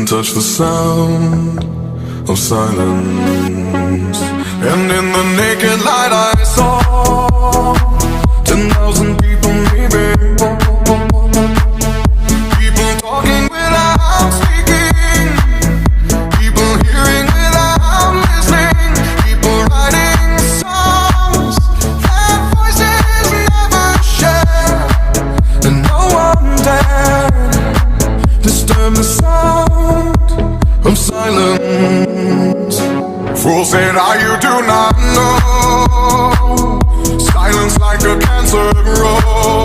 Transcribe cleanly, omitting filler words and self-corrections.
can touch the sound of silence. And in the naked light I saw 10,000 people maybe, people talking without speaking, people hearing without listening, people writing songs that voices never share, and no one dared disturb the sound of silence. Fools said, you do not know. Silence like a cancer grows.